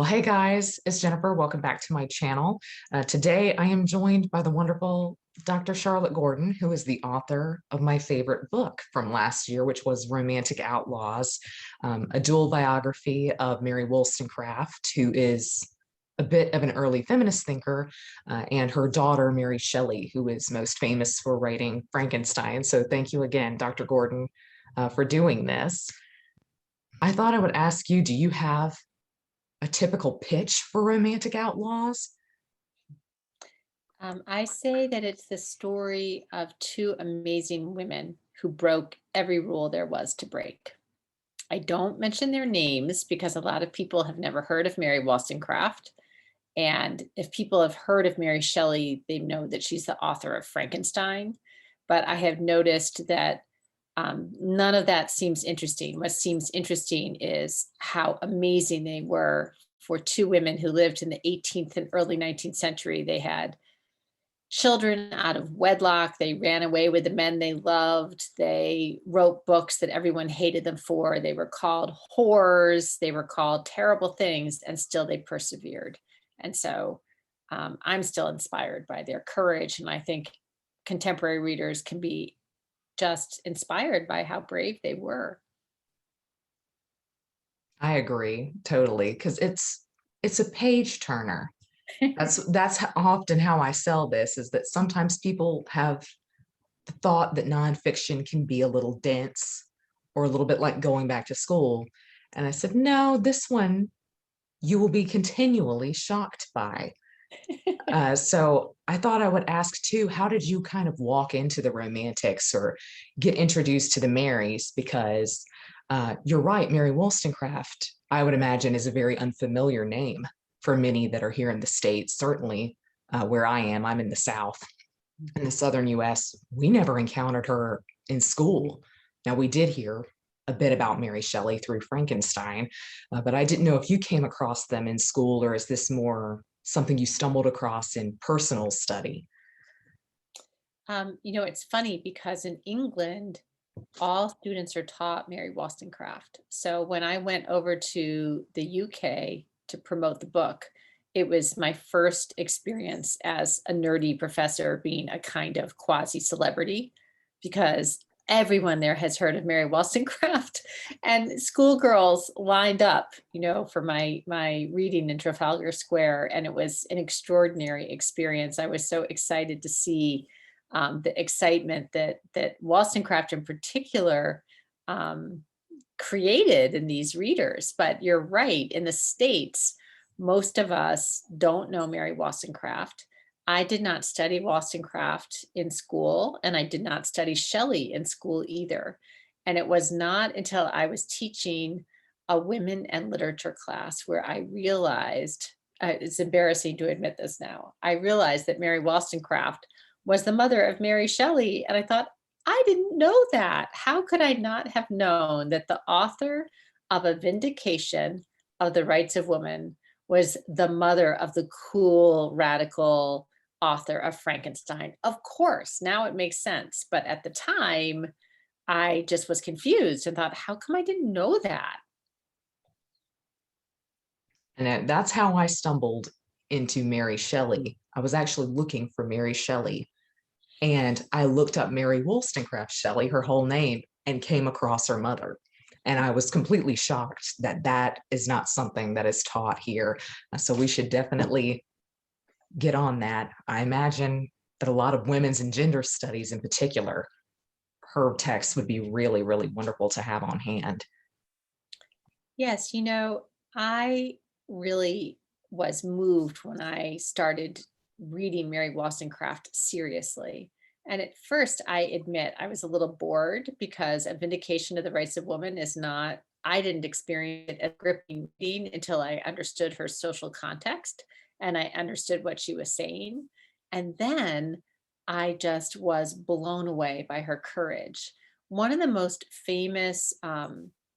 Well, hey guys, it's Jennifer. Welcome back to my channel. Today I am joined by the wonderful Dr. Charlotte Gordon, who is the author of my favorite book from last year, which was Romantic Outlaws, a dual biography of Mary Wollstonecraft, who is a bit of an early feminist thinker, and her daughter, Mary Shelley, who is most famous for writing Frankenstein. So thank you again, Dr. Gordon, for doing this. I thought I would ask you, do you have a typical pitch for Romantic Outlaws? I say that it's the story of two amazing women who broke every rule there was to break. I don't mention their names because a lot of people have never heard of Mary Wollstonecraft. And if people have heard of Mary Shelley, they know that she's the author of Frankenstein. But I have noticed that none of that seems interesting. What seems interesting is how amazing they were for two women who lived in the 18th and early 19th century. They had children out of wedlock. They ran away with the men they loved. They wrote books that everyone hated them for. They were called whores. They were called terrible things, and still they persevered. And so I'm still inspired by their courage. And I think contemporary readers can be just inspired by how brave they were. I agree totally because it's a page turner. That's often how I sell this, is that sometimes people have the thought that nonfiction can be a little dense or a little bit like going back to school. And I said, no, this one you will be continually shocked by. So I thought I would ask too, how did you kind of walk into the Romantics or get introduced to the Marys? Because you're right, Mary Wollstonecraft, I would imagine, is a very unfamiliar name for many that are here in the States. Certainly where I am, I'm in the South, in the Southern US. We never encountered her in school. Now, we did hear a bit about Mary Shelley through Frankenstein, but I didn't know if you came across them in school, or is this more something you stumbled across in personal study? It's funny because in England, all students are taught Mary Wollstonecraft. So when I went over to the UK to promote the book, it was my first experience as a nerdy professor being a kind of quasi celebrity because everyone there has heard of Mary Wollstonecraft and schoolgirls lined up, for my reading in Trafalgar Square, and it was an extraordinary experience. I was so excited to see the excitement that Wollstonecraft in particular um, created in these readers. But you're right, in the States, most of us don't know Mary Wollstonecraft. I did not study Wollstonecraft in school, and I did not study Shelley in school either. And it was not until I was teaching a women and literature class where I realized, it's embarrassing to admit this now, I realized that Mary Wollstonecraft was the mother of Mary Shelley. And I thought, I didn't know that. How could I not have known that the author of A Vindication of the Rights of Women was the mother of the cool, radical author of Frankenstein? Of course, now it makes sense. But at the time, I just was confused and thought, how come I didn't know that? And that's how I stumbled into Mary Shelley. I was actually looking for Mary Shelley, and I looked up Mary Wollstonecraft Shelley, her whole name, and came across her mother. And I was completely shocked that that is not something that is taught here. So we should definitely get on that. I imagine that a lot of women's and gender studies in particular, her text would be really, really wonderful to have on hand. Yes, I really was moved when I started reading Mary Wollstonecraft seriously. And at first, I admit I was a little bored because A Vindication of the Rights of Women is not, I didn't experience it as gripping reading until I understood her social context and I understood what she was saying. And then I just was blown away by her courage. One of the most famous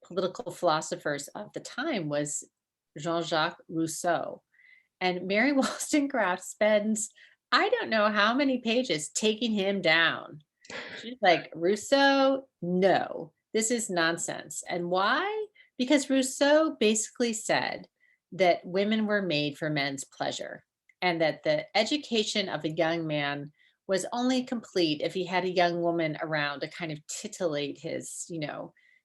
political philosophers of the time was Jean-Jacques Rousseau. And Mary Wollstonecraft spends, I don't know how many pages taking him down. She's like, Rousseau, no, this is nonsense. And why? Because Rousseau basically said that women were made for men's pleasure, and that the education of a young man was only complete if he had a young woman around to kind of titillate his,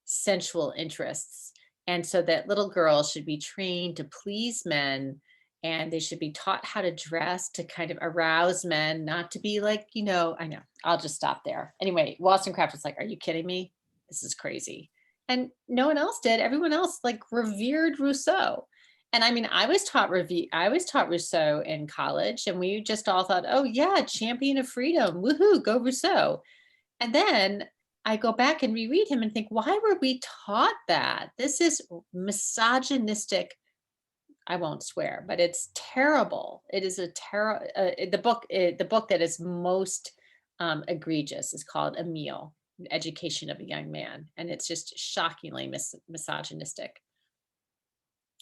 sensual interests. And so that little girls should be trained to please men, and they should be taught how to dress to kind of arouse men, not to be like, I know, I'll just stop there. Anyway, Wollstonecraft was like, are you kidding me? This is crazy. And no one else did. Everyone else like revered Rousseau. And I mean, I was taught Rousseau in college, and we just all thought, oh yeah, champion of freedom. Woohoo, go Rousseau. And then I go back and reread him and think, why were we taught that? This is misogynistic. I won't swear, but it's terrible. It is a terrible. The book that is most egregious is called Emile, Education of a Young Man, and it's just shockingly misogynistic.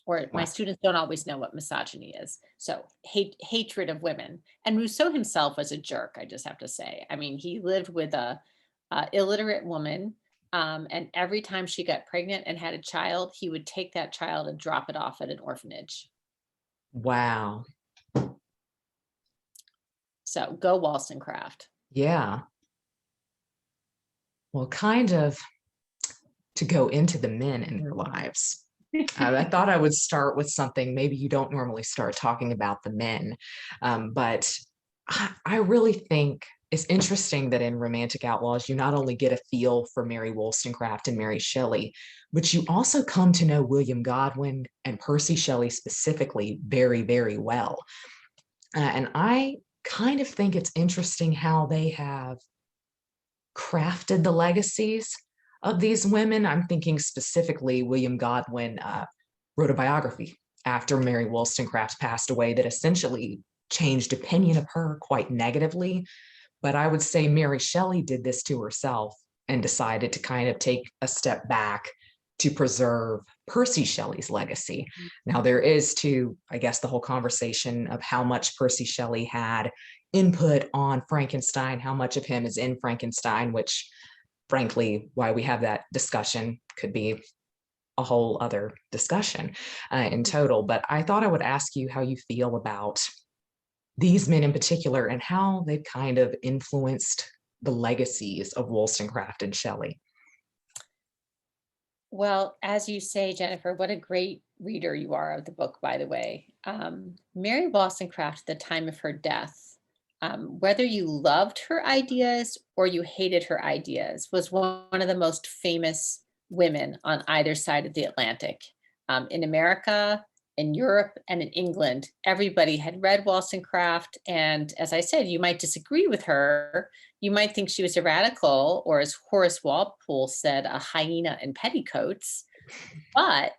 Or my Wow. students don't always know what misogyny is. So hatred of women. And Rousseau himself was a jerk, I just have to say. I mean, he lived with a illiterate woman, and every time she got pregnant and had a child, he would take that child and drop it off at an orphanage. Wow. So go Wollstonecraft. Yeah. Well, kind of to go into the men in their lives. I thought I would start with something maybe you don't normally start talking about the men, but I really think it's interesting that in Romantic Outlaws, you not only get a feel for Mary Wollstonecraft and Mary Shelley, but you also come to know William Godwin and Percy Shelley specifically very, very well. And I kind of think it's interesting how they have crafted the legacies of these women. I'm thinking specifically William Godwin wrote a biography after Mary Wollstonecraft passed away that essentially changed opinion of her quite negatively. But I would say Mary Shelley did this to herself and decided to kind of take a step back to preserve Percy Shelley's legacy. Now, there is too, I guess, the whole conversation of how much Percy Shelley had input on Frankenstein, how much of him is in Frankenstein, which frankly, why we have that discussion could be a whole other discussion in total. But I thought I would ask you how you feel about these men in particular and how they've kind of influenced the legacies of Wollstonecraft and Shelley. Well, as you say, Jennifer, what a great reader you are of the book, by the way. Mary Wollstonecraft, at the time of her death, whether you loved her ideas or you hated her ideas, was one of the most famous women on either side of the Atlantic. In America, in Europe, and in England, everybody had read Wollstonecraft. And as I said, you might disagree with her. You might think she was a radical, or as Horace Walpole said, a hyena in petticoats. But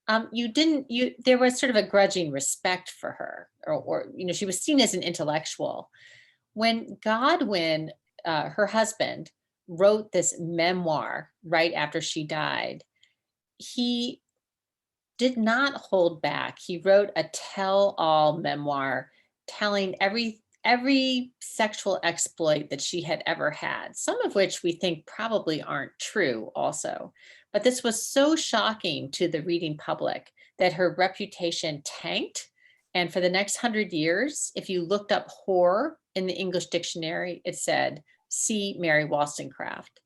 there was sort of a grudging respect for her, or she was seen as an intellectual. When Godwin, her husband, wrote this memoir right after she died, he did not hold back. He wrote a tell-all memoir telling every sexual exploit that she had ever had, some of which we think probably aren't true also. But this was so shocking to the reading public that her reputation tanked. And for the next 100 years, if you looked up whore in the English dictionary, it said, see Mary Wollstonecraft.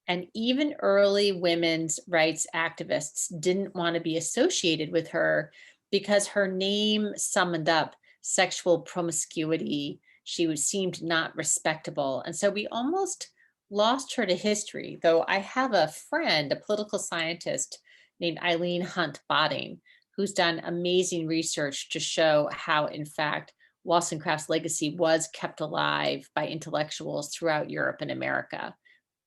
And even early women's rights activists didn't want to be associated with her because her name summoned up sexual promiscuity. She seemed not respectable. And so we almost lost her to history, though I have a friend, a political scientist named Eileen Hunt Botting, who's done amazing research to show how, in fact, Wollstonecraft's legacy was kept alive by intellectuals throughout Europe and America.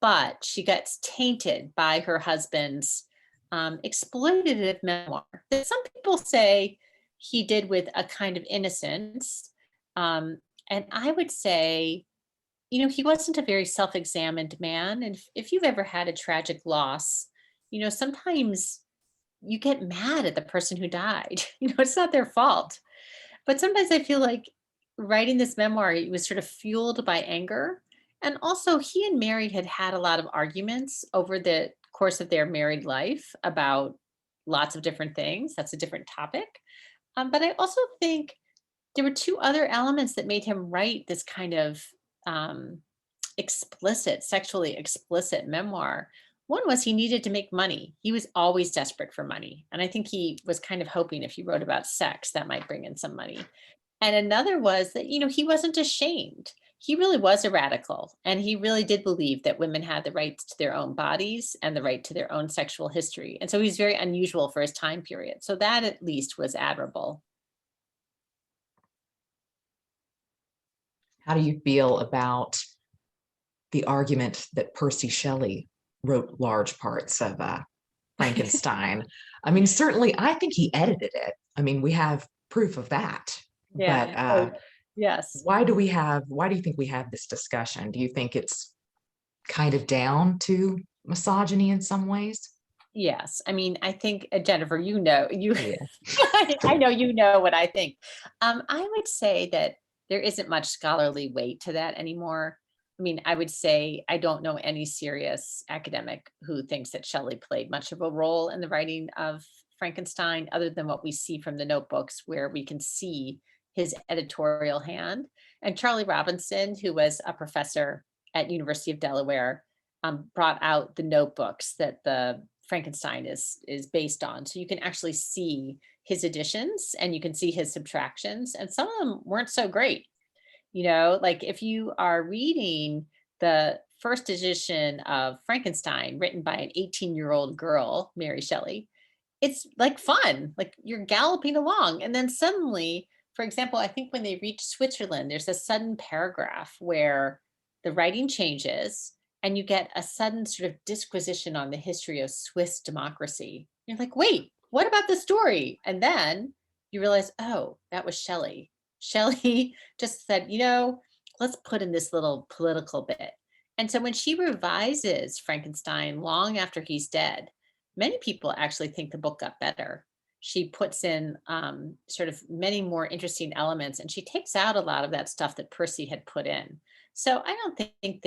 But she gets tainted by her husband's exploitative memoir that some people say he did with a kind of innocence. And I would say, he wasn't a very self-examined man. And if you've ever had a tragic loss, sometimes you get mad at the person who died. It's not their fault. But sometimes I feel like writing this memoir, it was sort of fueled by anger. And also, he and Mary had had a lot of arguments over the course of their married life about lots of different things. That's a different topic. But I also think there were two other elements that made him write this kind of um, explicit, sexually explicit memoir. One was he needed to make money. He was always desperate for money. And I think he was kind of hoping if he wrote about sex, that might bring in some money. And another was that, he wasn't ashamed. He really was a radical. And he really did believe that women had the rights to their own bodies and the right to their own sexual history. And so he was very unusual for his time period. So that at least was admirable. How do you feel about the argument that Percy Shelley wrote large parts of Frankenstein? I mean, certainly, I think he edited it. I mean, we have proof of that. Yeah. But Oh, yes. why do you think we have this discussion? Do you think it's kind of down to misogyny in some ways? Yes. I mean, I think, Jennifer, you, Yeah. I know you know what I think. I would say that there isn't much scholarly weight to that anymore. I mean, I would say I don't know any serious academic who thinks that Shelley played much of a role in the writing of Frankenstein, other than what we see from the notebooks, where we can see his editorial hand. And Charlie Robinson, who was a professor at University of Delaware, brought out the notebooks that the Frankenstein is based on. So you can actually see his additions and you can see his subtractions, and some of them weren't so great. Like if you are reading the first edition of Frankenstein written by an 18-year-old girl, Mary Shelley, it's like fun, like you're galloping along. And then suddenly, for example, I think when they reach Switzerland, there's a sudden paragraph where the writing changes and you get a sudden sort of disquisition on the history of Swiss democracy. You're like, wait, what about the story? And then you realize, oh, that was Shelley. Shelley just said, let's put in this little political bit. And so when she revises Frankenstein long after he's dead, many people actually think the book got better. She puts in sort of many more interesting elements, and she takes out a lot of that stuff that Percy had put in. So I don't think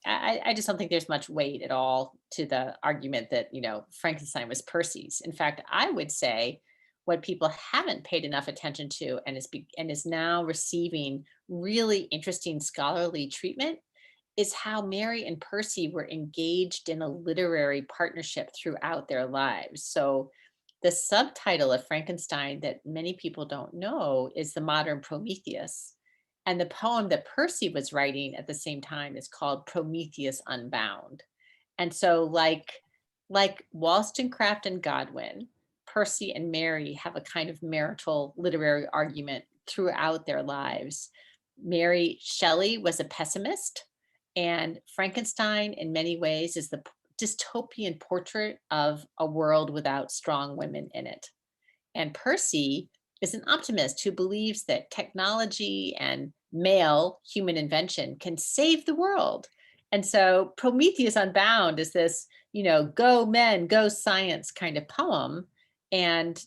I just don't think there's much weight at all to the argument that, Frankenstein was Percy's. In fact, I would say what people haven't paid enough attention to and is now receiving really interesting scholarly treatment is how Mary and Percy were engaged in a literary partnership throughout their lives. So the subtitle of Frankenstein that many people don't know is The Modern Prometheus. And the poem that Percy was writing at the same time is called Prometheus Unbound. And so like Wollstonecraft and Godwin, Percy and Mary have a kind of marital literary argument throughout their lives. Mary Shelley was a pessimist, and Frankenstein, in many ways, is the dystopian portrait of a world without strong women in it. And Percy is an optimist who believes that technology and male human invention can save the world. And so Prometheus Unbound is this, go men, go science kind of poem. And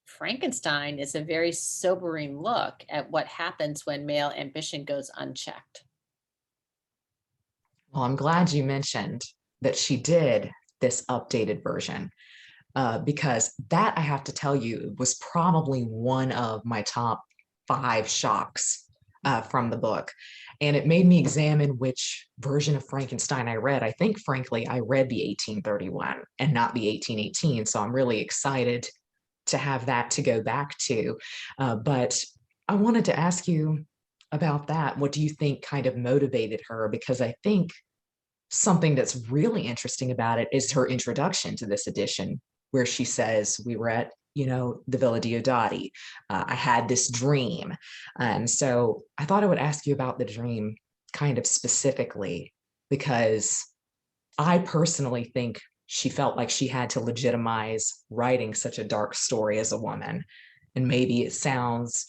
Frankenstein is a very sobering look at what happens when male ambition goes unchecked. Well, I'm glad you mentioned that she did this updated version, because that, I have to tell you, was probably one of my top 5 shocks from the book. And it made me examine which version of Frankenstein I read. I think, frankly, I read the 1831 and not the 1818. So I'm really excited to have that to go back to. But I wanted to ask you about that. What do you think kind of motivated her? Because I think something that's really interesting about it is her introduction to this edition, where she says, we were at, the Villa Diodati. I had this dream. And so I thought I would ask you about the dream kind of specifically, because I personally think she felt like she had to legitimize writing such a dark story as a woman. And maybe it sounds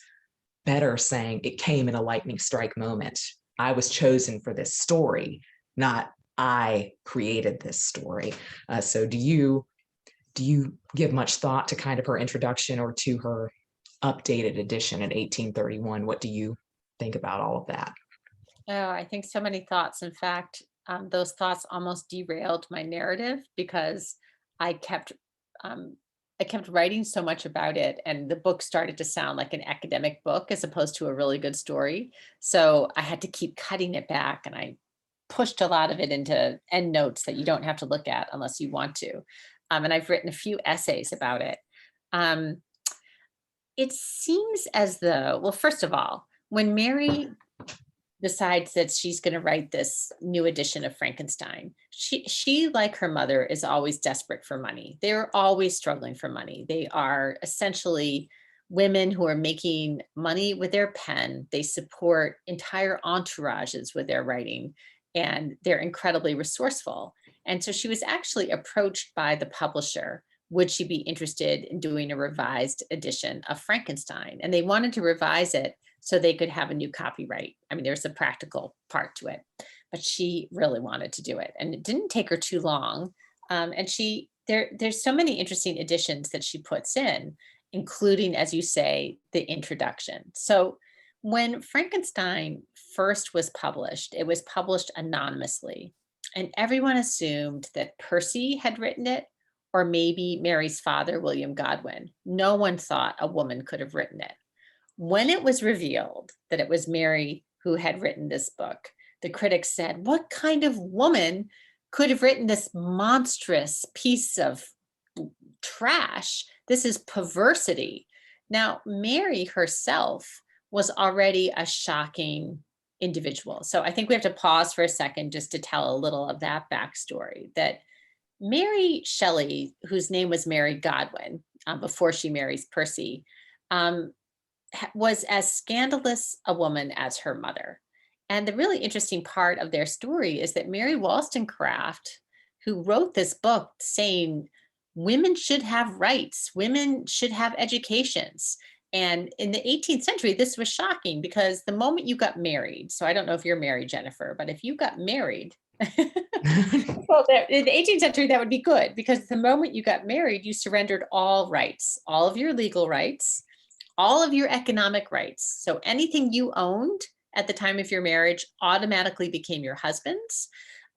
better saying it came in a lightning strike moment. I was chosen for this story, not I created this story. So do you give much thought to kind of her introduction or to her updated edition in 1831? What do you think about all of that? Oh, I think so many thoughts. In fact, those thoughts almost derailed my narrative because I kept I kept writing so much about it, and the book started to sound like an academic book as opposed to a really good story. So I had to keep cutting it back, and I pushed a lot of it into endnotes that you don't have to look at unless you want to. And I've written a few essays about it. Um, it seems as though, well, first of all, when Mary decides that she's going to write this new edition of Frankenstein, she like her mother is always desperate for money. They're always struggling for money. They are essentially women who are making money with their pen. They support entire entourages with their writing, and they're incredibly resourceful. And so she was actually approached by the publisher. Would she be interested in doing a revised edition of Frankenstein? And they wanted to revise it so they could have a new copyright. I mean, there's a practical part to it, but she really wanted to do it, and it didn't take her too long. And there's so many interesting additions that she puts in, including, as you say, the introduction. So when Frankenstein first was published, it was published anonymously, and everyone assumed that Percy had written it, or maybe Mary's father, William Godwin. No one thought a woman could have written it. When it was revealed that it was Mary who had written this book, the critics said, what kind of woman could have written this monstrous piece of trash? This is perversity. Now, Mary herself was already a shocking individual. So I think we have to pause for a second just to tell a little of that backstory, that Mary Shelley, whose name was Mary Godwin, before she marries Percy, was as scandalous a woman as her mother. And the really interesting part of their story is that Mary Wollstonecraft, who wrote this book saying women should have rights, women should have educations. And in the 18th century, this was shocking because the moment you got married, so I don't know if you're married, Jennifer, but if you got married, well, in the 18th century, that would be good, because the moment you got married, you surrendered all rights, all of your legal rights, all of your economic rights. So anything you owned at the time of your marriage automatically became your husband's.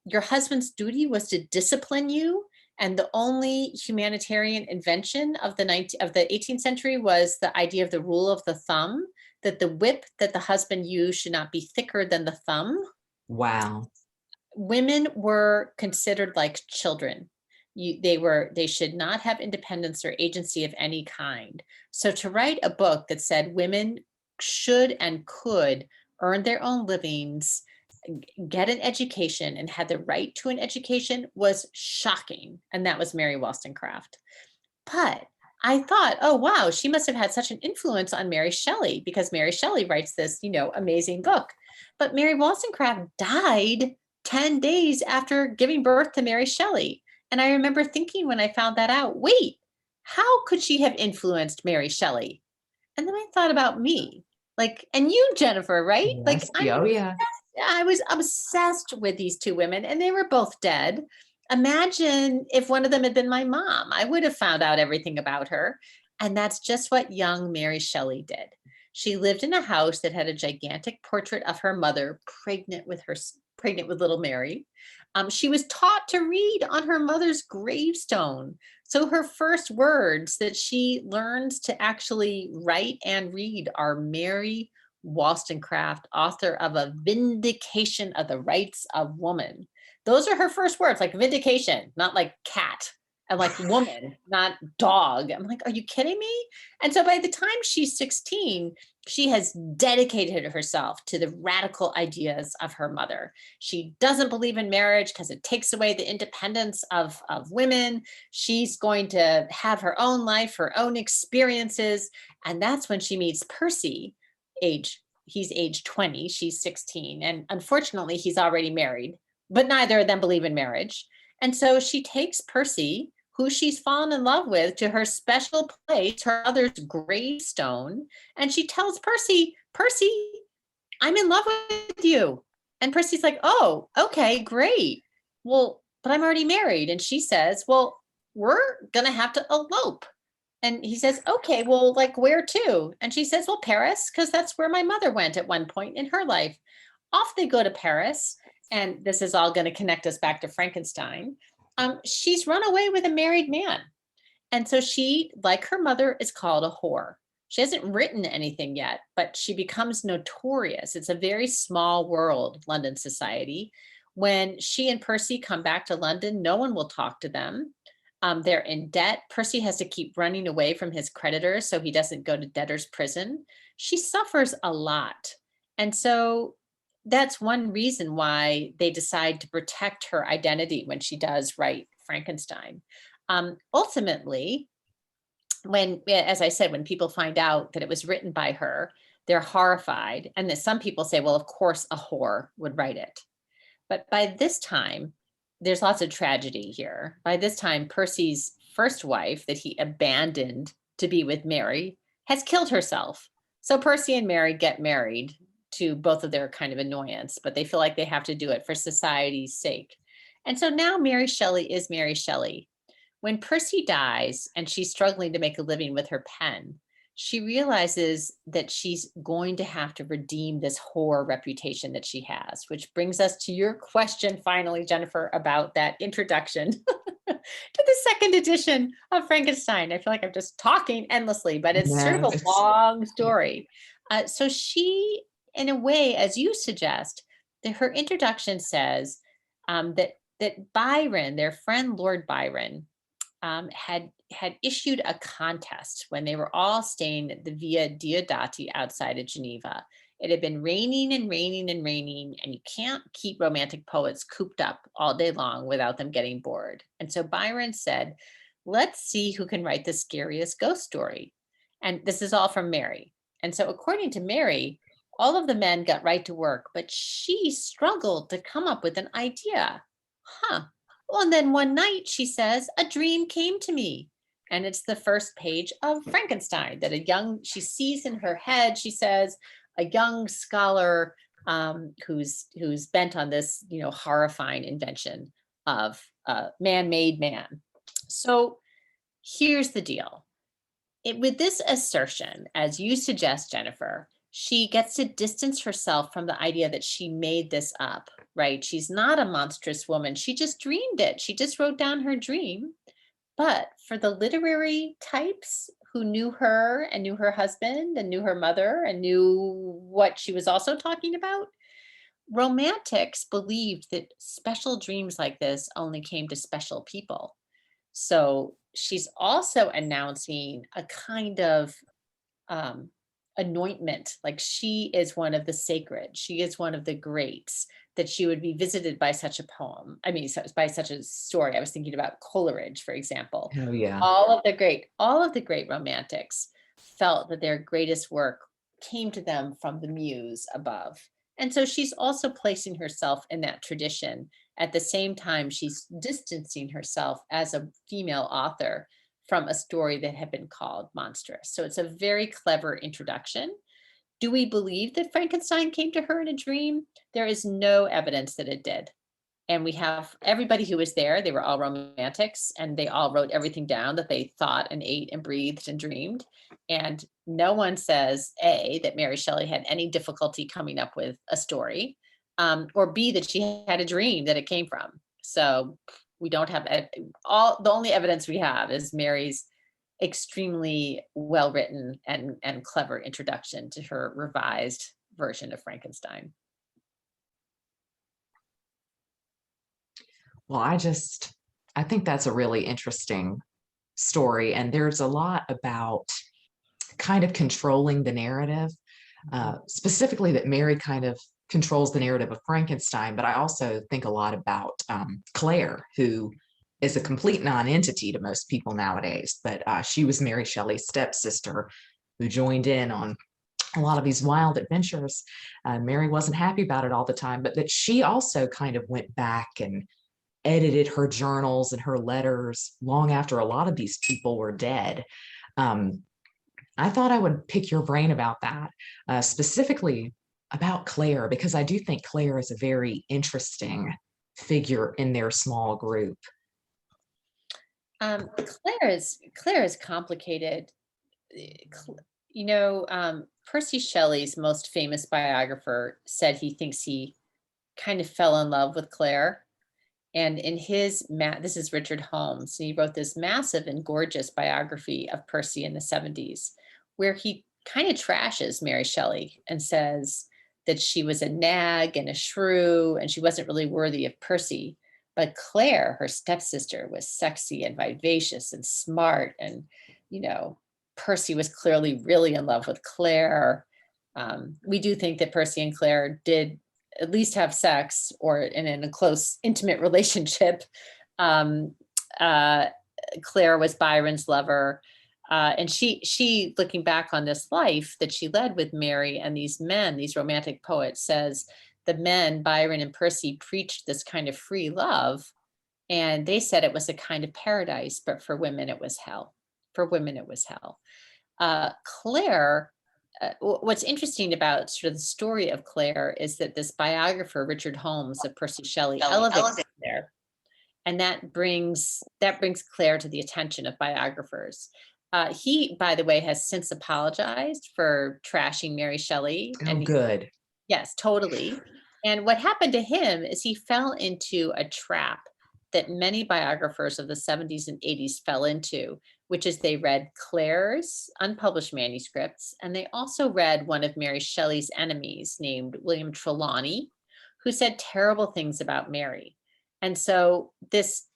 Your husband's duty was to discipline you. And the only humanitarian invention of the 18th century was the idea of the rule of the thumb, that the whip that the husband used should not be thicker than the thumb. Wow. Women were considered like children. They should not have independence or agency of any kind. So to write a book that said women should and could earn their own livings, get an education, and had the right to an education was shocking. And that was Mary Wollstonecraft. But I thought, oh, wow, she must have had such an influence on Mary Shelley, because Mary Shelley writes this, amazing book. But Mary Wollstonecraft died 10 days after giving birth to Mary Shelley. And I remember thinking when I found that out, wait, how could she have influenced Mary Shelley? And then I thought about me, and you, Jennifer, right? Yes. Oh, yeah. I was obsessed with these two women, and they were both dead. Imagine if one of them had been my mom. I would have found out everything about her. And that's just what young Mary Shelley did. She lived in a house that had a gigantic portrait of her mother, pregnant with little Mary. She was taught to read on her mother's gravestone. So her first words that she learns to actually write and read are Mary Wollstonecraft, author of A Vindication of the Rights of Woman. Those are her first words, like vindication, not like cat, and like woman, not dog. I'm like, are you kidding me? And so by the time she's 16, she has dedicated herself to the radical ideas of her mother. She doesn't believe in marriage because it takes away the independence of women. She's going to have her own life, her own experiences. And that's when she meets Percy, he's age 20, she's 16. And unfortunately, he's already married, but neither of them believe in marriage. And so she takes Percy, who she's fallen in love with, to her special place, her mother's gravestone. And she tells Percy, I'm in love with you. And Percy's like, oh, okay, great. Well, but I'm already married. And she says, well, we're going to have to elope. And he says, okay, well, where to? And she says, well, Paris, because that's where my mother went at one point in her life. Off they go to Paris. And this is all going to connect us back to Frankenstein. She's run away with a married man. And so she, like her mother, is called a whore. She hasn't written anything yet, but she becomes notorious. It's a very small world, London society. When she and Percy come back to London, no one will talk to them. They're in debt. Percy has to keep running away from his creditors so he doesn't go to debtor's prison. She suffers a lot. And so that's one reason why they decide to protect her identity when she does write Frankenstein. Ultimately, when, as I said, when people find out that it was written by her, they're horrified. And that some people say, well, of course, a whore would write it. But by this time, there's lots of tragedy here. By this time, Percy's first wife that he abandoned to be with Mary has killed herself. So Percy and Mary get married to both of their kind of annoyance, but they feel like they have to do it for society's sake. And so now Mary Shelley is Mary Shelley. When Percy dies and she's struggling to make a living with her pen, she realizes that she's going to have to redeem this whore reputation that she has, which brings us to your question finally, Jennifer, about that introduction to the second edition of Frankenstein. I feel like I'm just talking endlessly, but it's sort No, of a long story. So she, in a way, as you suggest, that her introduction says that Byron, their friend Lord Byron, had issued a contest when they were all staying at the Via Diodati outside of Geneva. It had been raining and raining and raining, and you can't keep romantic poets cooped up all day long without them getting bored. And so Byron said, let's see who can write the scariest ghost story. And this is all from Mary. And so according to Mary, all of the men got right to work, but she struggled to come up with an idea. Well, and then one night she says, a dream came to me. And it's the first page of Frankenstein that she sees in her head, she says, a young scholar who's bent on this, horrifying invention of man-made man. So here's the deal. With this assertion, as you suggest, Jennifer, she gets to distance herself from the idea that she made this up, right? She's not a monstrous woman. She just dreamed it. She just wrote down her dream. But for the literary types who knew her and knew her husband and knew her mother and knew what she was also talking about, romantics believed that special dreams like this only came to special people. So she's also announcing a kind of anointment, like she is one of the sacred, she is one of the greats, that she would be visited by such a poem. I mean, by such a story. I was thinking about Coleridge, for example. oh yeah. All of the great romantics felt that their greatest work came to them from the muse above. And so she's also placing herself in that tradition. At the same time, she's distancing herself as a female author from a story that had been called monstrous. So it's a very clever introduction. Do we believe that Frankenstein came to her in a dream? There is no evidence that it did. And we have everybody who was there, they were all romantics, and they all wrote everything down that they thought and ate and breathed and dreamed. And no one says, A, that Mary Shelley had any difficulty coming up with a story, or B, that she had a dream that it came from. So we don't have the only evidence we have is Mary's extremely well-written and clever introduction to her revised version of Frankenstein. Well, I think that's a really interesting story. And there's a lot about kind of controlling the narrative, specifically that Mary kind of controls the narrative of Frankenstein. But I also think a lot about Claire, who is a complete non-entity to most people nowadays. But she was Mary Shelley's stepsister who joined in on a lot of these wild adventures. Mary wasn't happy about it all the time, but that she also kind of went back and edited her journals and her letters long after a lot of these people were dead. I thought I would pick your brain about that, specifically about Claire, because I do think Claire is a very interesting figure in their small group. Claire is complicated. Percy Shelley's most famous biographer said he thinks he kind of fell in love with Claire. And in his, this is Richard Holmes, and he wrote this massive and gorgeous biography of Percy in the 70s, where he kind of trashes Mary Shelley and says that she was a nag and a shrew, and she wasn't really worthy of Percy. But Claire, her stepsister, was sexy and vivacious and smart. And, Percy was clearly really in love with Claire. We do think that Percy and Claire did at least have sex or in a close, intimate relationship. Claire was Byron's lover. And she, looking back on this life that she led with Mary and these men, these romantic poets, says the men, Byron and Percy, preached this kind of free love. And they said it was a kind of paradise, but for women, it was hell. For women, it was hell. Claire, what's interesting about sort of the story of Claire is that this biographer, Richard Holmes of Percy Shelley, elevates Claire. And that brings Claire to the attention of biographers. He, by the way, has since apologized for trashing Mary Shelley. Oh, good. Yes, totally. And what happened to him is he fell into a trap that many biographers of the 70s and 80s fell into, which is they read Claire's unpublished manuscripts, and they also read one of Mary Shelley's enemies named William Trelawney, who said terrible things about Mary. And so this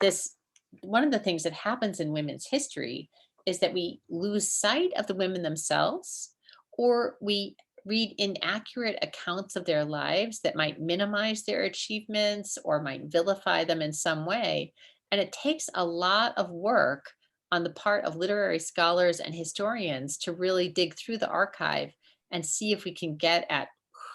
one of the things that happens in women's history is that we lose sight of the women themselves, or we read inaccurate accounts of their lives that might minimize their achievements or might vilify them in some way. And it takes a lot of work on the part of literary scholars and historians to really dig through the archive and see if we can get at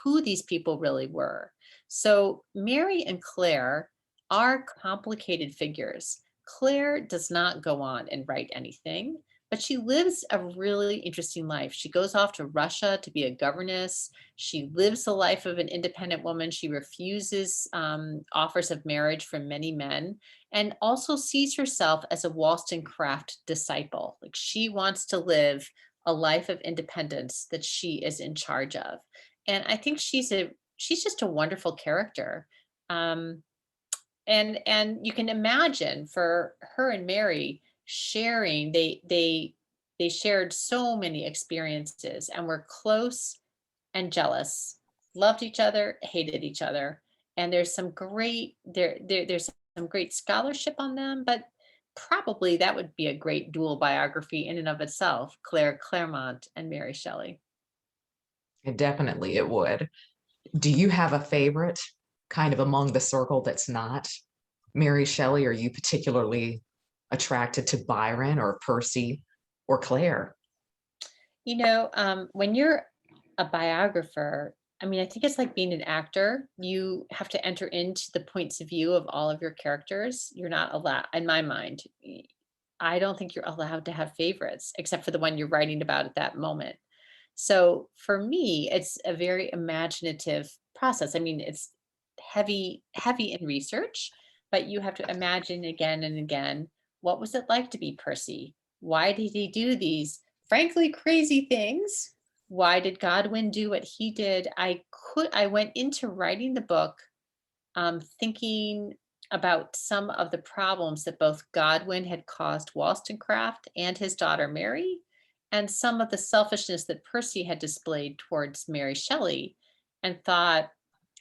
who these people really were. So Mary and Claire are complicated figures. Claire does not go on and write anything, but she lives a really interesting life. She goes off to Russia to be a governess. She lives the life of an independent woman. She refuses offers of marriage from many men, and also sees herself as a Wollstonecraft disciple. Like, she wants to live a life of independence that she is in charge of. And I think she's just a wonderful character. And you can imagine for her and Mary sharing, they shared so many experiences and were close and jealous, loved each other, hated each other. And there's some great there's some great scholarship on them, but probably that would be a great dual biography in and of itself, Claire Clairmont and Mary Shelley. Definitely it would. Do you have a favorite kind of among the circle that's not Mary Shelley? Are you particularly attracted to Byron or Percy or Claire? When you're a biographer, I mean, I think it's like being an actor. You have to enter into the points of view of all of your characters. You're not allowed, in my mind, I don't think you're allowed to have favorites except for the one you're writing about at that moment. So for me, it's a very imaginative process. I mean, it's heavy in research, but you have to imagine again and again, what was it like to be Percy? Why did he do these frankly crazy things? Why did Godwin do what he did? I went into writing the book thinking about some of the problems that both Godwin had caused Wollstonecraft and his daughter Mary, and some of the selfishness that Percy had displayed towards Mary Shelley, and thought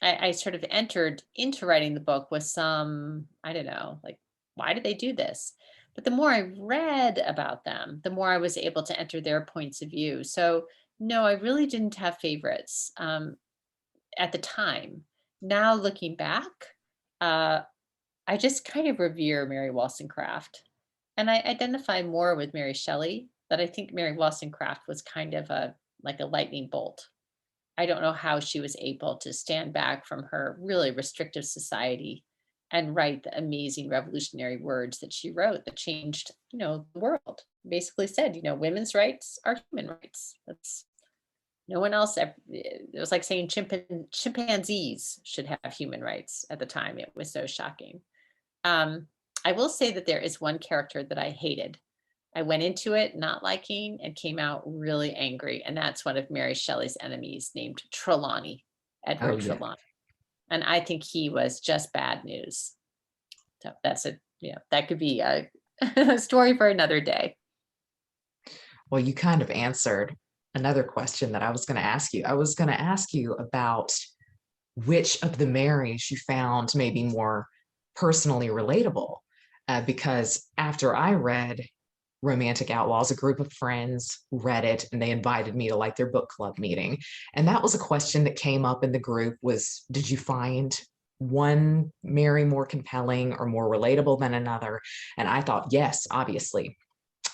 I sort of entered into writing the book with some, I don't know, like, why did they do this? But the more I read about them, the more I was able to enter their points of view. So no, I really didn't have favorites at the time. Now looking back, I just kind of revere Mary Wollstonecraft, and I identify more with Mary Shelley, but I think Mary Wollstonecraft was kind of like a lightning bolt. I don't know how she was able to stand back from her really restrictive society and write the amazing revolutionary words that she wrote that changed, the world. Basically said, women's rights are human rights. That's no one else. It was like saying chimpanzees should have human rights at the time. It was so shocking. I will say that there is one character that I hated. I went into it not liking and came out really angry. And that's one of Mary Shelley's enemies named Trelawney, Oh, Edward yeah. Trelawney. And I think he was just bad news So that's a, yeah, that could be a, a story for another day. Well, you kind of answered another question that I was going to ask you. I was going to ask you about which of the Marys you found maybe more personally relatable. Because after I read Romantic Outlaws, a group of friends read it and they invited me to like their book club meeting. And that was a question that came up in the group was, did you find one Mary more compelling or more relatable than another? And I thought, yes, obviously,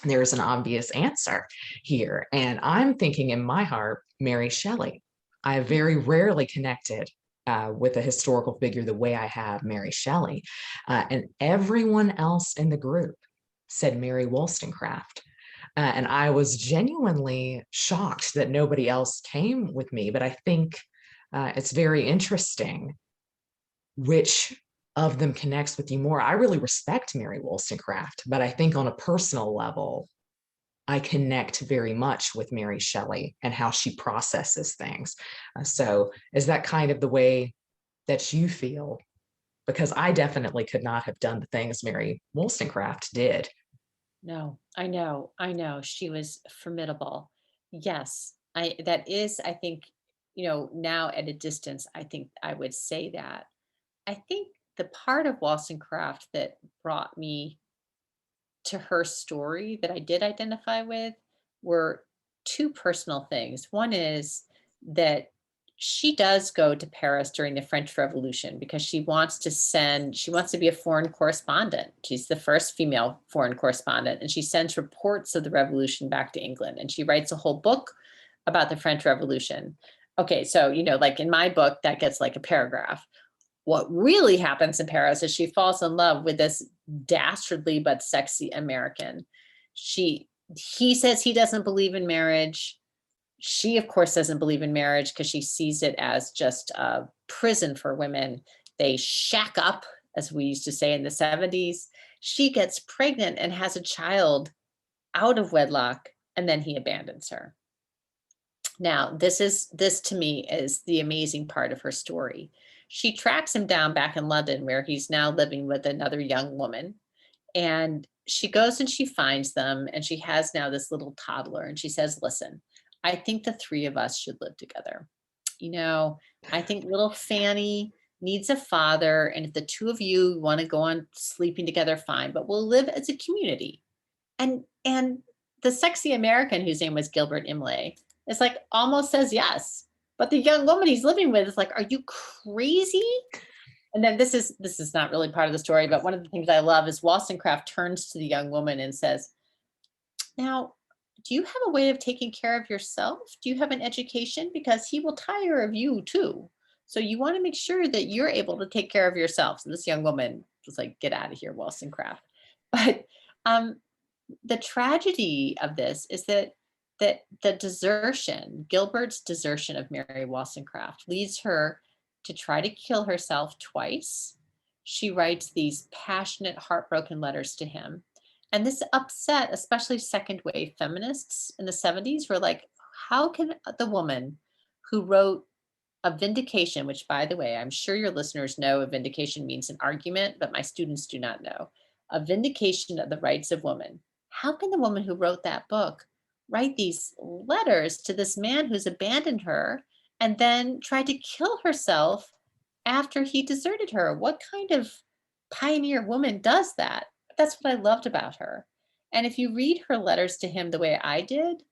there's an obvious answer here. And I'm thinking in my heart, Mary Shelley. I have very rarely connected with a historical figure the way I have Mary Shelley. And everyone else in the group said Mary Wollstonecraft. And I was genuinely shocked that nobody else came with me. But I think it's very interesting which of them connects with you more. I really respect Mary Wollstonecraft, but I think on a personal level, I connect very much with Mary Shelley and how she processes things. So is that kind of the way that you feel? Because I definitely could not have done the things Mary Wollstonecraft did. No, I know. She was formidable. Yes, that is, I think, now at a distance, I think I would say that. I think the part of Wollstonecraft that brought me to her story that I did identify with were two personal things. One is that she does go to Paris during the French Revolution because she wants to be a foreign correspondent. She's the first female foreign correspondent, and she sends reports of the revolution back to England. And she writes a whole book about the French Revolution. Okay, so, like in my book, that gets like a paragraph. What really happens in Paris is she falls in love with this dastardly but sexy American. He says he doesn't believe in marriage. She, of course, doesn't believe in marriage because she sees it as just a prison for women. They shack up, as we used to say in the 70s. She gets pregnant and has a child out of wedlock, and then he abandons her. Now, this to me is the amazing part of her story. She tracks him down back in London, where he's now living with another young woman. And she goes and she finds them, and she has now this little toddler. And she says, listen, I think the three of us should live together. You know, I think little Fanny needs a father. And if the two of you want to go on sleeping together, fine, but we'll live as a community. And the sexy American, whose name was Gilbert Imlay, is like almost says yes. But the young woman he's living with is like, are you crazy? And then this is not really part of the story, but one of the things I love is Wollstonecraft turns to the young woman and says, now, do you have a way of taking care of yourself? Do you have an education? Because he will tire of you too. So you want to make sure that you're able to take care of yourself. So this young woman was like, get out of here, Wollstonecraft. But the tragedy of this is that the desertion, Gilbert's desertion of Mary Wollstonecraft, leads her to try to kill herself twice. She writes these passionate, heartbroken letters to him. And this upset, especially second wave feminists in the 70s, were like, how can the woman who wrote a vindication, which, by the way, I'm sure your listeners know a vindication means an argument, but my students do not know, a vindication of the rights of women. How can the woman who wrote that book write these letters to this man who's abandoned her and then try to kill herself after he deserted her? What kind of pioneer woman does that? That's what I loved about her. And if you read her letters to him the way I did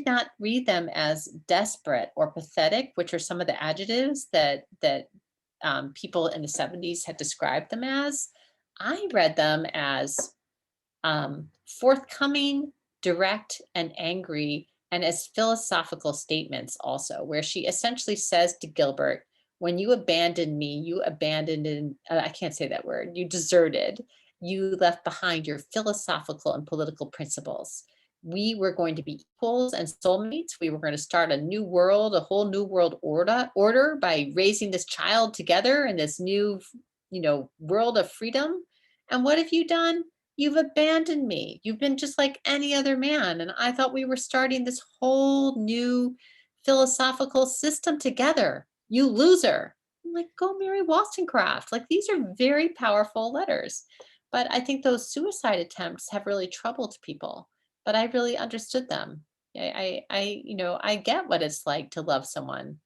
not read them as desperate or pathetic, which are some of the adjectives that people in the 70s had described them as. I read them as forthcoming, direct, and angry, and as philosophical statements also, where she essentially says to Gilbert, when you abandoned me, you abandoned, I can't say that word, you deserted, you left behind your philosophical and political principles. We were going to be equals and soulmates. We were going to start a new world, a whole new world order by raising this child together in this new, world of freedom. And what have you done? You've abandoned me. You've been just like any other man. And I thought we were starting this whole new philosophical system together. You loser. I'm like, go Mary Wollstonecraft. Like these are very powerful letters. But I think those suicide attempts have really troubled people. But I really understood them. I get what it's like to love someone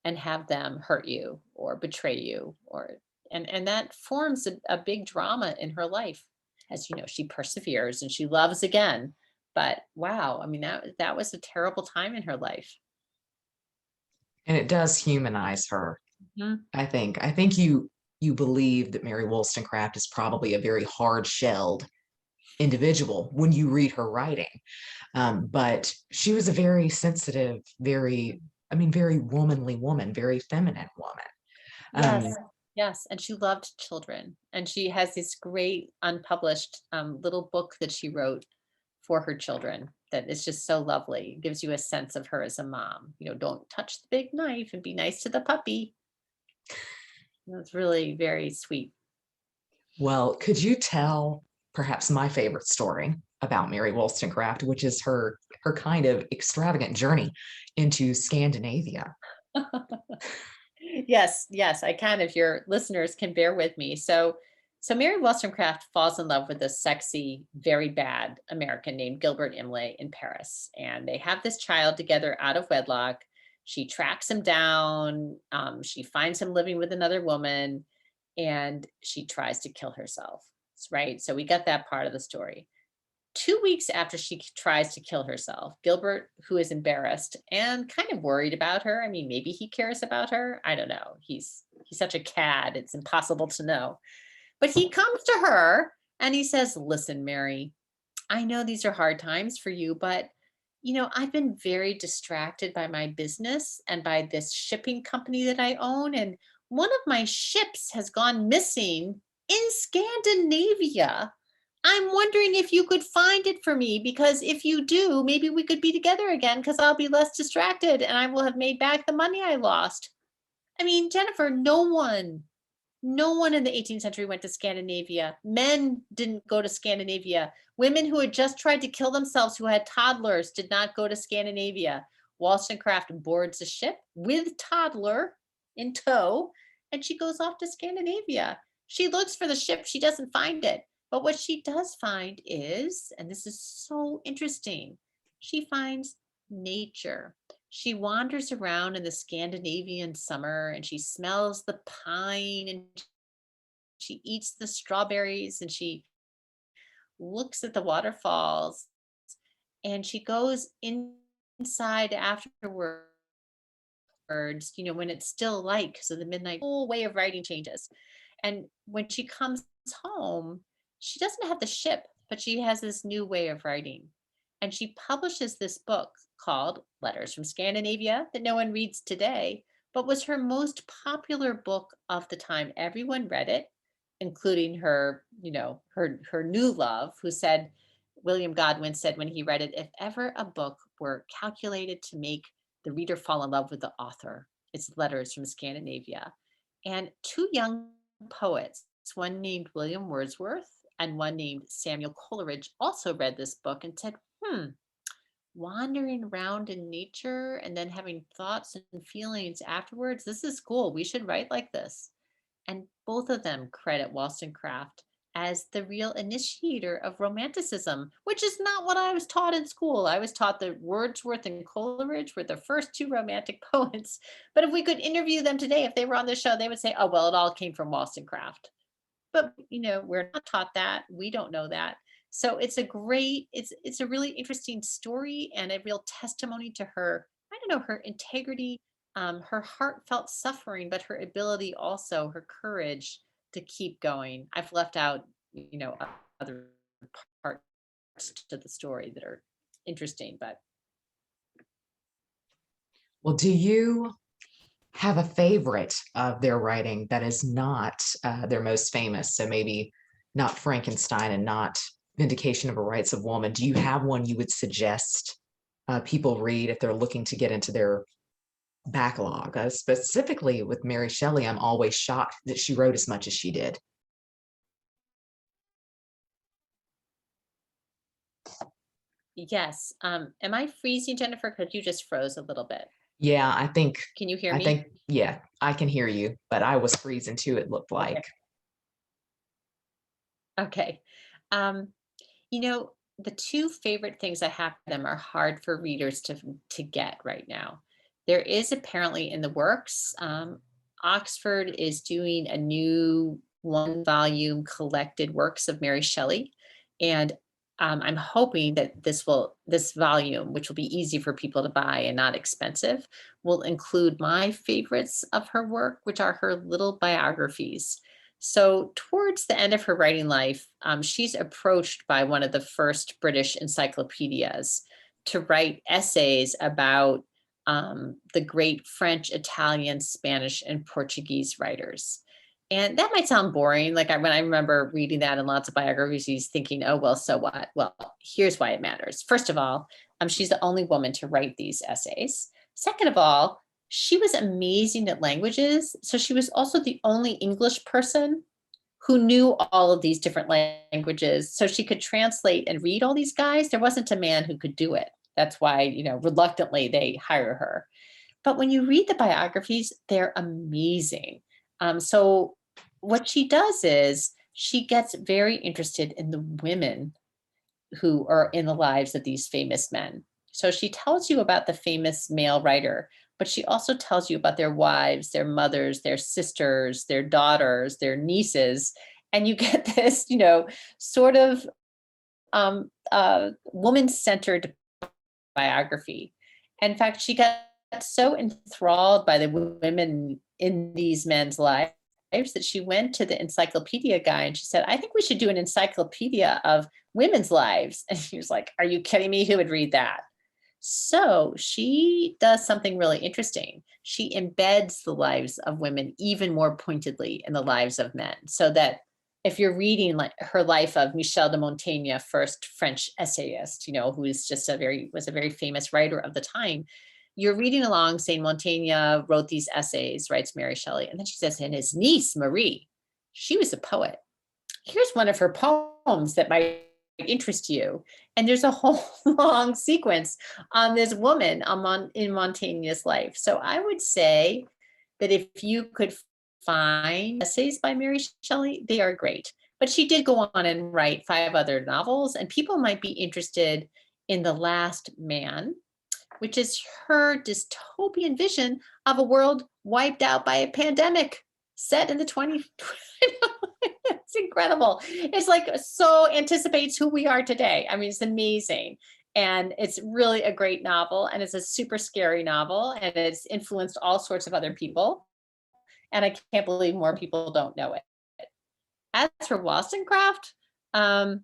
and have them hurt you or betray you, or and that forms a big drama in her life. As you know, she perseveres and she loves again. But wow, I mean that was a terrible time in her life. And it does humanize her. Mhm. I think you believe that Mary Wollstonecraft is probably a very hard-shelled individual when you read her writing. But she was a very sensitive, very, I mean, very womanly woman, very feminine woman. Yes, Um, yes, and she loved children, and she has this great unpublished, little book that she wrote for her children that is just so lovely. It gives you a sense of her as a mom. Don't touch the big knife and be nice to the puppy. It's really very sweet. well, could you tell perhaps my favorite story about Mary Wollstonecraft, which is her kind of extravagant journey into Scandinavia? Yes, yes, I can if your listeners can bear with me. So Mary Wollstonecraft falls in love with a sexy, very bad American named Gilbert Imlay in Paris, and they have this child together out of wedlock. She tracks him down. She finds him living with another woman, and she tries to kill herself. Right. So we got that part of the story. 2 weeks after she tries to kill herself, Gilbert, who is embarrassed and kind of worried about her, I mean, maybe he cares about her. I don't know. He's such a cad. It's impossible to know. But he comes to her and he says, "Listen, Mary, I know these are hard times for you, but I've been very distracted by my business and by this shipping company that I own. And one of my ships has gone missing in Scandinavia. I'm wondering if you could find it for me, because if you do, maybe we could be together again because I'll be less distracted and I will have made back the money I lost." I mean, Jennifer, no one in the 18th century went to Scandinavia. Men didn't go to Scandinavia. Women who had just tried to kill themselves, who had toddlers, did not go to Scandinavia. Wollstonecraft boards a ship with toddler in tow, and she goes off to Scandinavia. She looks for the ship, she doesn't find it. But what she does find is, and this is so interesting, she finds nature. She wanders around in the Scandinavian summer and she smells the pine and she eats the strawberries and she looks at the waterfalls and she goes inside afterwards, when it's still light because of the midnight. Whole way of writing changes. And when she comes home, she doesn't have the ship, but she has this new way of writing. And she publishes this book called Letters from Scandinavia that no one reads today, but was her most popular book of the time. Everyone read it, including her new love, who said, William Godwin said when he read it, if ever a book were calculated to make the reader fall in love with the author, it's Letters from Scandinavia. And two young poets, one named William Wordsworth and one named Samuel Coleridge, also read this book and said, wandering around in nature and then having thoughts and feelings afterwards, this is cool. We should write like this. And both of them credit Wollstonecraft as the real initiator of Romanticism, which is not what I was taught in school. I was taught that Wordsworth and Coleridge were the first two Romantic poets. But if we could interview them today, if they were on the show, they would say, oh, well, it all came from Wollstonecraft. But we're not taught that. We don't know that. So it's a really interesting story and a real testimony to her, I don't know, her integrity, her heartfelt suffering, but her ability also, her courage to keep going. I've left out, other parts to the story that are interesting, but Well, do you have a favorite of their writing that is not their most famous? So maybe not Frankenstein and not Vindication of a Rights of Woman. Do you have one you would suggest people read if they're looking to get into their backlog? Specifically with Mary Shelley, I'm always shocked that she wrote as much as she did. yes. Am I freezing, Jennifer? Because you just froze a little bit. Yeah, Can you hear me? yeah, I can hear you, but I was freezing too, it looked Okay. like. Okay. Um, you know, the two favorite things I have for them are hard for readers to get right now. There is apparently in the works. Oxford is doing a new one volume collected works of Mary Shelley, and I'm hoping that this volume, which will be easy for people to buy and not expensive, will include my favorites of her work, which are her little biographies. So, towards the end of her writing life, she's approached by one of the first British encyclopedias to write essays about the great French, Italian, Spanish, and Portuguese writers. And that might sound boring. When I remember reading that in lots of biographies, thinking, oh, well, so what? Well, here's why it matters. First of all, she's the only woman to write these essays. Second of all, she was amazing at languages. So she was also the only English person who knew all of these different languages. So she could translate and read all these guys. There wasn't a man who could do it. That's why, reluctantly they hire her. But when you read the biographies, they're amazing. So what she does is she gets very interested in the women who are in the lives of these famous men. So she tells you about the famous male writer, but she also tells you about their wives, their mothers, their sisters, their daughters, their nieces. And you get this, sort of woman centered biography. In fact, she got so enthralled by the women in these men's lives that she went to the encyclopedia guy and she said, I think we should do an encyclopedia of women's lives. And he was like, are you kidding me? Who would read that? So she does something really interesting. She embeds the lives of women even more pointedly in the lives of men, so that if you're reading like her life of Michel de Montaigne, first French essayist, who is just was a very famous writer of the time, you're reading along saying Montaigne wrote these essays, writes Mary Shelley, and then she says, and his niece Marie, she was a poet. Here's one of her poems that might interest you. And there's a whole long sequence on this woman in Montaigne's life. So I would say that if you could find essays by Mary Shelley, they are great. But she did go on and write 5 other novels, and people might be interested in The Last Man, which is her dystopian vision of a world wiped out by a pandemic set in the 20. It's incredible. It's like so anticipates who we are today. I mean, it's amazing. And it's really a great novel. And it's a super scary novel. And it's influenced all sorts of other people. And I can't believe more people don't know it. As for Wollstonecraft, I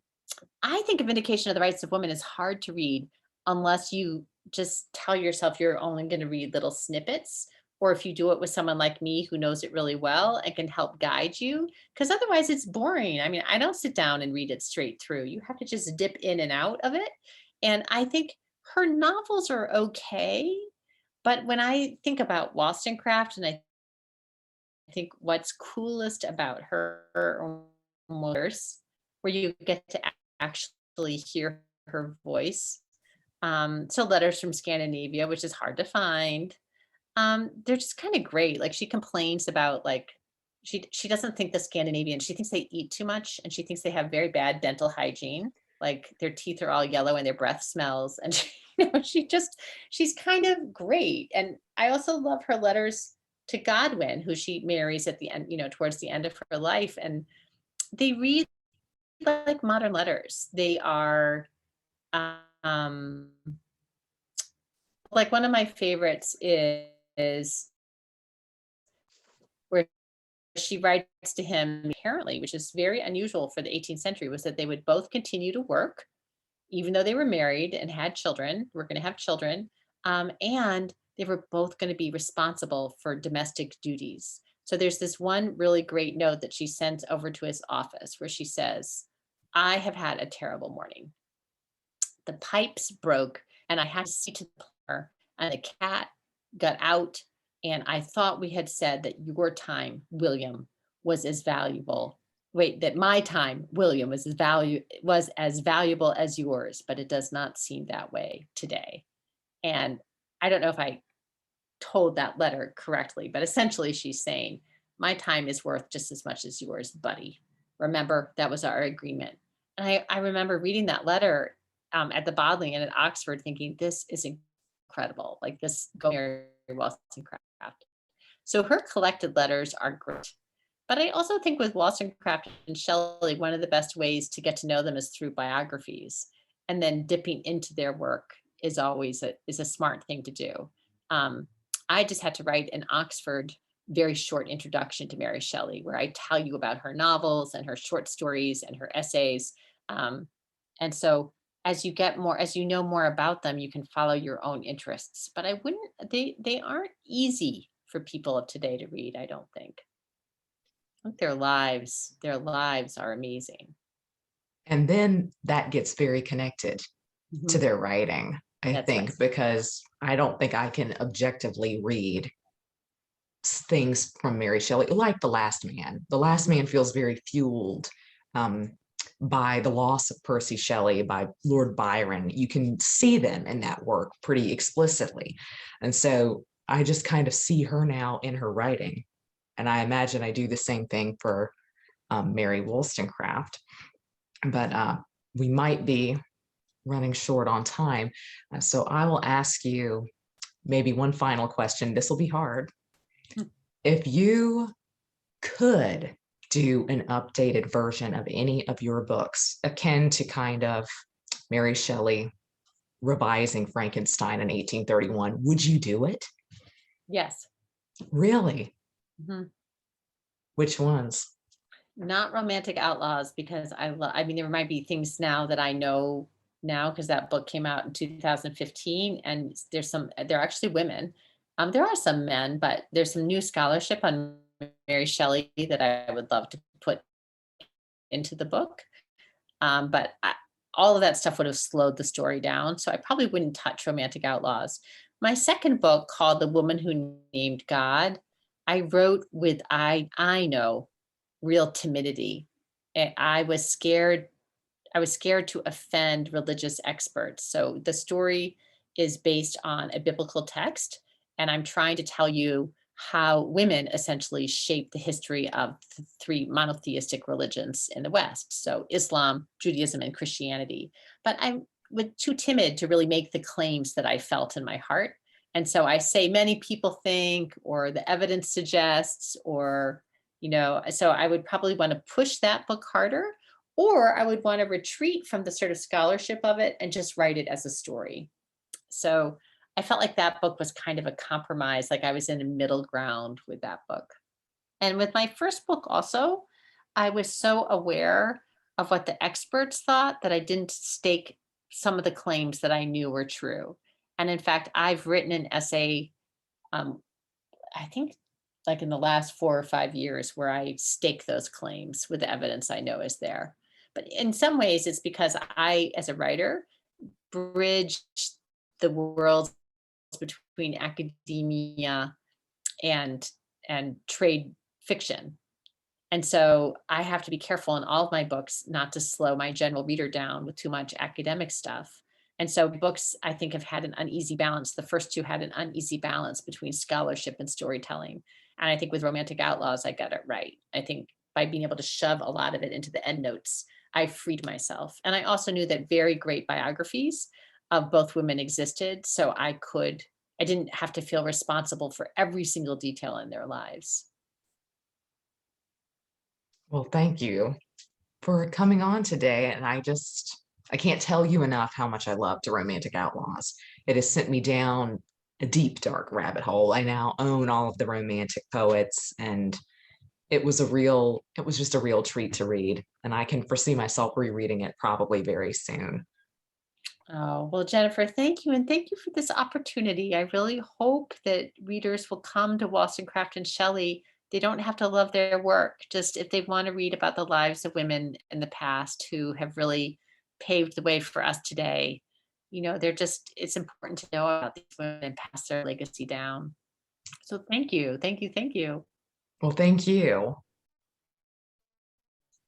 think A Vindication of the Rights of Women is hard to read unless you just tell yourself you're only going to read little snippets, or if you do it with someone like me who knows it really well and can help guide you, because otherwise it's boring. I mean, I don't sit down and read it straight through. You have to just dip in and out of it. And I think her novels are okay. But when I think about Wollstonecraft and I think what's coolest about her worse, where you get to actually hear her voice. So Letters from Scandinavia, which is hard to find. They're just kind of great. Like she complains about she doesn't think the Scandinavian, she thinks they eat too much and she thinks they have very bad dental hygiene. Like their teeth are all yellow and their breath smells. And she's kind of great. And I also love her letters to Godwin, who she marries at the end, towards the end of her life. And they read like modern letters. They are um like one of my favorites is where she writes to him apparently, which is very unusual for the 18th century, was that they would both continue to work, even though they were married and had children, were going to have children, and they were both going to be responsible for domestic duties. So there's this one really great note that she sends over to his office where she says, I have had a terrible morning. The pipes broke and I had to see to the plumber, and the cat got out, and I thought we had said that your time, William, was as valuable. Wait, that my time, William, was as valuable as yours, but it does not seem that way today. And I don't know if I told that letter correctly, but essentially she's saying, my time is worth just as much as yours, buddy. Remember, that was our agreement. And I remember reading that letter at the Bodleian and at Oxford thinking, this is incredible. Like this, go Mary Wollstonecraft. So her collected letters are great. But I also think with Wollstonecraft and Shelley, one of the best ways to get to know them is through biographies. And then dipping into their work is always a smart thing to do. Um, I just had to write an Oxford very short introduction to Mary Shelley, where I tell you about her novels and her short stories and her essays. Um, and so as you get more, as you know more about them, you can follow your own interests. But I wouldn't, they aren't easy for people of today to read, I don't think. I think their lives are amazing. And then that gets very connected to Mhm. their writing, I That's right. think, because I don't think I can objectively read things from Mary Shelley, like The Last Man. The Last Man feels very fueled um, by the loss of Percy Shelley, by Lord Byron. You can see them in that work pretty explicitly. And so I just kind of see her now in her writing. And I imagine I do the same thing for Mary Wollstonecraft. But we might be running short on time. So I will ask you maybe one final question. This will be hard. Hmm. If you could do an updated version of any of your books, akin to kind of Mary Shelley revising Frankenstein in 1831, would you do it? Yes. Really? Mhm. Which ones? Not Romantic Outlaws because I mean, there might be things now that I know now because that book came out in 2015 and they're actually women. There are some men, but there's some new scholarship on Mary Shelley that I would love to put into the book. All of that stuff would have slowed the story down. So I probably wouldn't touch Romantic Outlaws. My second book, called The Woman Who Named God, I wrote with I know real timidity. I was scared. I was scared to offend religious experts. So the story is based on a biblical text, and I'm trying to tell you how women essentially shaped the history of the three monotheistic religions in the West. So Islam, Judaism, and Christianity. But I was too timid to really make the claims that I felt in my heart. And so I say many people think, or the evidence suggests, or, so I would probably want to push that book harder, or I would want to retreat from the sort of scholarship of it and just write it as a story. So I felt like that book was kind of a compromise, like I was in a middle ground with that book. And with my first book also, I was so aware of what the experts thought that I didn't stake some of the claims that I knew were true. And in fact, I've written an essay, um, I think like in the last 4 or 5 years, where I stake those claims with the evidence I know is there. But in some ways, it's because I, as a writer, bridge the worlds between academia and trade fiction. And so I have to be careful in all of my books not to slow my general reader down with too much academic stuff. And so books, I think, have had an uneasy balance. The first two had an uneasy balance between scholarship and storytelling. And I think with Romantic Outlaws, I got it right. I think by being able to shove a lot of it into the endnotes, I freed myself. And I also knew that very great biographies of both women existed. So I didn't have to feel responsible for every single detail in their lives. Well, thank you for coming on today. And I can't tell you enough how much I loved Romantic Outlaws. It has sent me down a deep, dark rabbit hole. I now own all of the romantic poets, and it was just a real treat to read. And I can foresee myself rereading it probably very soon. Oh, well, Jennifer, thank you. And thank you for this opportunity. I really hope that readers will come to Wollstonecraft and Shelley. They don't have to love their work, just if they want to read about the lives of women in the past who have really paved the way for us today. It's important to know about these women and pass their legacy down. So thank you. Thank you. Thank you. Well, thank you.